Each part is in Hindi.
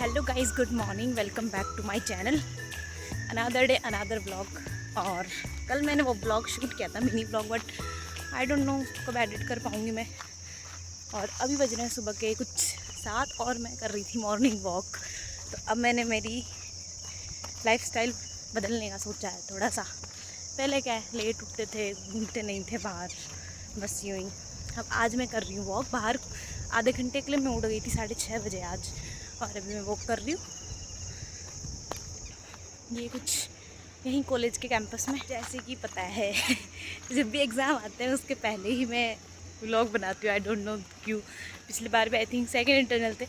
Hello guys, good morning. Welcome back to my channel. Another day another vlog. और कल मैंने वो ब्लॉग शूट किया था, mini vlog, but I don't know कब एडिट कर पाऊँगी मैं। और अभी बज रहे हैं सुबह के कुछ 7 और मैं कर रही थी मॉर्निंग वॉक। तो अब मैंने मेरी लाइफस्टाइल बदलने का सोचा है थोड़ा सा। पहले क्या है, लेट उठते थे, घूमते नहीं थे बाहर, बस यूँ ही। अब आज मैं कर रही हूँ वॉक बाहर। आधे घंटे के लिए मैं उठ गई थी 6:30 बजे आज, और अभी मैं वॉक कर रही हूँ। ये कुछ यहीं कॉलेज के कैंपस में, जैसे कि पता है जब भी एग्ज़ाम आते हैं उसके पहले ही मैं व्लॉग बनाती हूँ। आई डोंट नो क्यों। पिछली बार भी आई थिंक सेकेंड इंटरनल थे,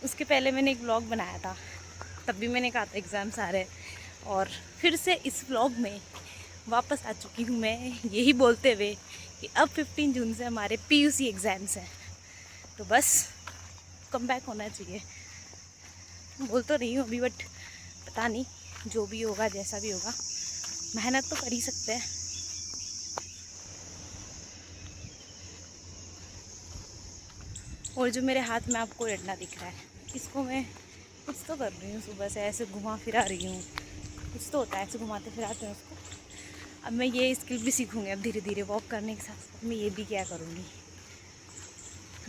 उसके पहले मैंने एक व्लॉग बनाया था, तब भी मैंने कहा था एग्ज़ाम्स आ रहे हैं। और फिर से इस व्लॉग में वापस आ चुकी हूँ मैं, यही बोलते हुए कि अब 15 जून से हमारे PUC एग्ज़ाम्स हैं, तो बस कम बैक होना चाहिए। बोल तो रही हूँ अभी, बट पता नहीं, जो भी होगा जैसा भी होगा, मेहनत तो कर ही सकते हैं। और जो मेरे हाथ में आपको रटना दिख रहा है, इसको मैं कुछ तो कर रही हूँ, सुबह से ऐसे घुमा फिरा रही हूँ। कुछ तो होता है, ऐसे घुमाते फिराते हैं उसको। अब मैं ये स्किल भी सीखूँगी, अब धीरे धीरे वॉक करने के साथ साथ मैं ये भी क्या करूँगी,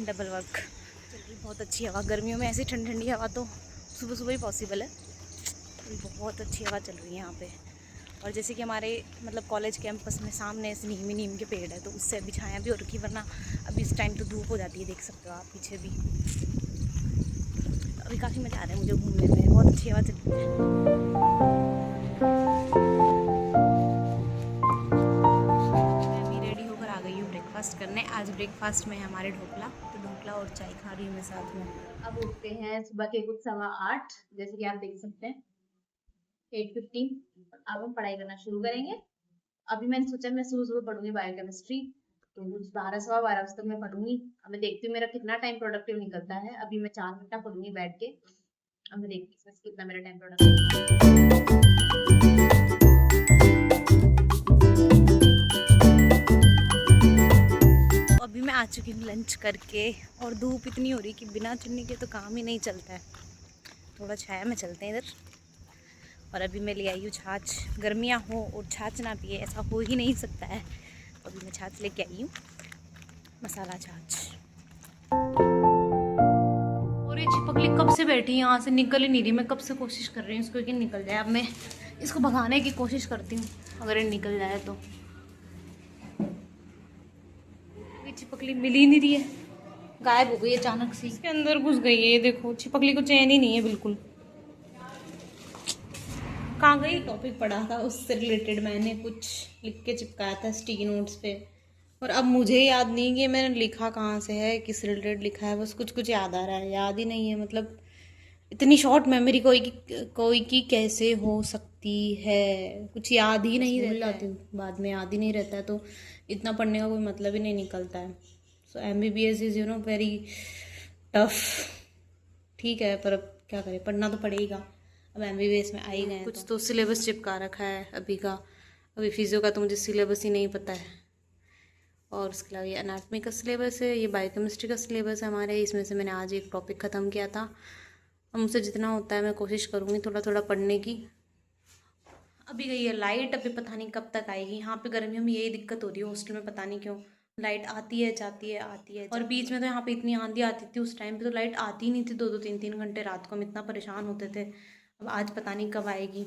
डबल वर्क। चल रही बहुत अच्छी हवा, गर्मियों में ऐसी ठंडी ठंडी हवा तो सुबह सुबह ही पॉसिबल है। बहुत अच्छी हवा चल रही है यहाँ पे। और जैसे कि हमारे मतलब कॉलेज कैंपस में सामने ऐसे नीम के पेड़ है, तो उससे अभी छाया भी हो रखी, वरना अभी इस टाइम तो धूप हो जाती है, देख सकते हो आप पीछे भी। अभी काफ़ी मज़ा आ रहा है मुझे घूमने में, बहुत अच्छी हवा चल रही है। मैं अभी रेडी होकर आ गई हूँ ब्रेकफास्ट करने। आज ब्रेकफास्ट में है हमारे ढोकला, तो ढोकला और चाय खा रही हूँ मैं साथ में। अब उठते हैं सुबह के कुछ 8:15, जैसे कि आप देख सकते हैं 8:15। अब हम पढ़ाई करना शुरू करेंगे। अभी मैंने सोचा मैं सुबह सुबह पढ़ूंगी बायोकेमिस्ट्री, तो कुछ 12 सवा 12 बजे तक मैं पढ़ूंगी। अब मैं देखती हूँ मेरा कितना टाइम प्रोडक्टिव निकलता है। अभी मैं 4 घंटा पढ़ूंगी बैठ के। अब मैं देखती हूँ कितना मेरा टाइम प्रोडक्टिव। अभी मैं आ चुकी हूँ लंच करके, और धूप इतनी हो रही कि बिना चुन्नी के तो काम ही नहीं चलता है। थोड़ा छाया में चलते हैं इधर। और अभी मैं ले आई हूँ छाछ। गर्मियाँ हो और छाछ ना पिए ऐसा हो ही नहीं सकता है। अभी मैं छाछ लेके आई हूँ, मसाला छाछ। और ये चिपकली कब से बैठी है यहाँ से, निकल ही नहीं रही। मैं कब से कोशिश कर रही हूँ इसको कि निकल जाए। अब मैं इसको भगाने की कोशिश करती हूँ, अगर ये निकल जाए तो। ये चिपकली मिल ही नहीं रही है, गायब हो गई अचानक से, इसके अंदर घुस गई है। ये देखो, चिपकली को चैन ही नहीं है बिल्कुल। कहाँ गई? टॉपिक पढ़ा था, उससे रिलेटेड मैंने कुछ लिख के चिपकाया था स्टिकी नोट्स पे, और अब मुझे याद नहीं कि मैंने लिखा कहाँ से है, किस रिलेटेड लिखा है। बस कुछ कुछ याद आ रहा है, याद ही नहीं है। मतलब इतनी शॉर्ट मेमोरी कोई की कैसे हो सकती है, कुछ याद ही नहीं रहता है। बाद में याद ही नहीं रहता है, तो इतना पढ़ने का कोई मतलब ही नहीं निकलता है। सो MBBS इज़ वेरी टफ। ठीक है, पर अब क्या करें, पढ़ना तो पड़ेगा। अब MBBS में आ ही गए, कुछ तो सिलेबस चिपका रखा है अभी का। अभी फिजियो का तो मुझे सिलेबस ही नहीं पता है। और उसके अलावा ये एनाटॉमी का सिलेबस है, ये बायोकेमिस्ट्री का सिलेबस है हमारे। इसमें से मैंने आज एक टॉपिक ख़त्म किया था। अब मुझसे जितना होता है मैं कोशिश करूँगी थोड़ा थोड़ा पढ़ने की। अभी गई है लाइट, अभी पता नहीं कब तक आएगी। यहाँ पे गर्मियों में यही दिक्कत हो रही है हॉस्टल में, पता नहीं क्यों लाइट आती है जाती है आती है। और बीच में तो यहाँ पे इतनी आंधी आती थी, उस टाइम पे तो लाइट आती ही नहीं थी, 2-2 3-3 घंटे रात को हम इतना परेशान होते थे। अब आज पता नहीं कब आएगी।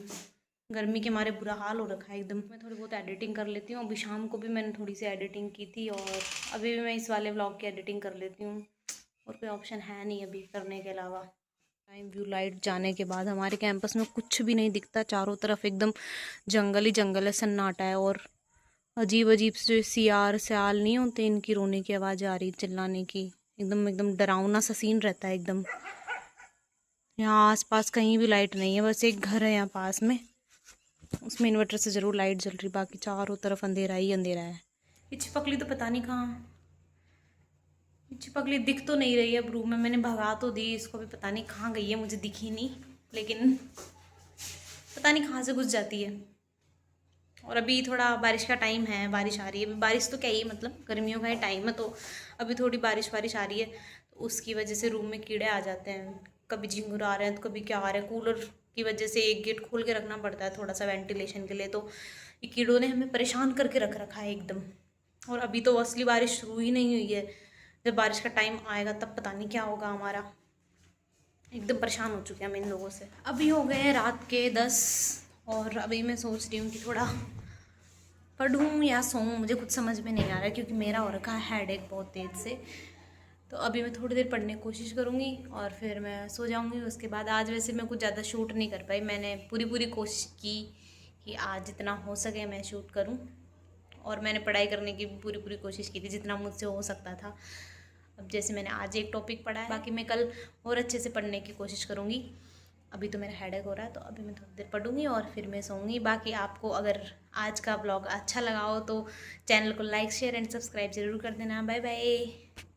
गर्मी के मारे बुरा हाल हो रखा है एकदम। मैं थोड़ी बहुत एडिटिंग कर लेती हूँ। अभी शाम को भी मैंने थोड़ी सी एडिटिंग की थी, और अभी भी मैं इस वाले व्लॉग की एडिटिंग कर लेती हूँ। और कोई ऑप्शन है नहीं अभी करने के अलावा। टाइम व्यू लाइट जाने के बाद हमारे कैंपस में कुछ भी नहीं दिखता, चारों तरफ एकदम जंगल ही जंगल है, सन्नाटा है। और अजीब अजीब से सियार सयाल नहीं होते, इनकी रोने की आवाज़ आ रही, चिल्लाने की। एकदम एकदम डरावना सा सीन रहता है एकदम। यहाँ आसपास कहीं भी लाइट नहीं है, बस एक घर है यहाँ पास में, उसमें इन्वर्टर से ज़रूर लाइट जल रही, बाकी चारों तरफ अंधेरा ही अंधेरा है। ये चिपकली तो पता नहीं कहाँ, चिपकली दिख तो नहीं रही है अब रूम में। मैंने भगा तो दी इसको, भी पता नहीं कहाँ गई है, मुझे दिखी नहीं, लेकिन पता नहीं कहाँ से घुस जाती है। और अभी थोड़ा बारिश का टाइम है, बारिश आ रही है। अभी बारिश तो क्या ही, मतलब गर्मियों का ही टाइम है, तो अभी थोड़ी बारिश आ रही है, तो उसकी वजह से रूम में कीड़े आ जाते हैं। कभी झिंगुर आ रहे हैं तो कभी क्या आ रहे हैं। कूलर की वजह से एक गेट खोल के रखना पड़ता है थोड़ा सा वेंटिलेशन के लिए, तो ये कीड़ों ने हमें परेशान करके रख रखा है एकदम। और अभी तो असली बारिश शुरू ही नहीं हुई है, जब बारिश का टाइम आएगा तब पता नहीं क्या होगा हमारा। एकदम परेशान हो चुके हैं हम इन लोगों से। अभी हो गए हैं रात के 10 और अभी मैं सोच रही हूँ कि थोड़ा पढ़ूँ या सोऊं, मुझे कुछ समझ में नहीं आ रहा है क्योंकि मेरा हो रखा है हेडेक बहुत तेज़ से। तो अभी मैं थोड़ी देर पढ़ने की कोशिश करूँगी और फिर मैं सो जाऊँगी। उसके बाद आज वैसे मैं कुछ ज़्यादा शूट नहीं कर पाई, मैंने पूरी कोशिश की कि आज जितना हो सके मैं शूट करूँ, और मैंने पढ़ाई करने की पूरी कोशिश की थी जितना मुझसे हो सकता था। अब जैसे मैंने आज एक टॉपिक पढ़ा है, बाकी मैं कल और अच्छे से पढ़ने की कोशिश करूँगी। अभी तो मेरा हेडेक हो रहा है तो अभी मैं थोड़ी देर पढ़ूँगी और फिर मैं सोऊंगी। बाकी आपको अगर आज का ब्लॉग अच्छा लगा हो तो चैनल को लाइक शेयर एंड सब्सक्राइब ज़रूर कर देना। Bye bye.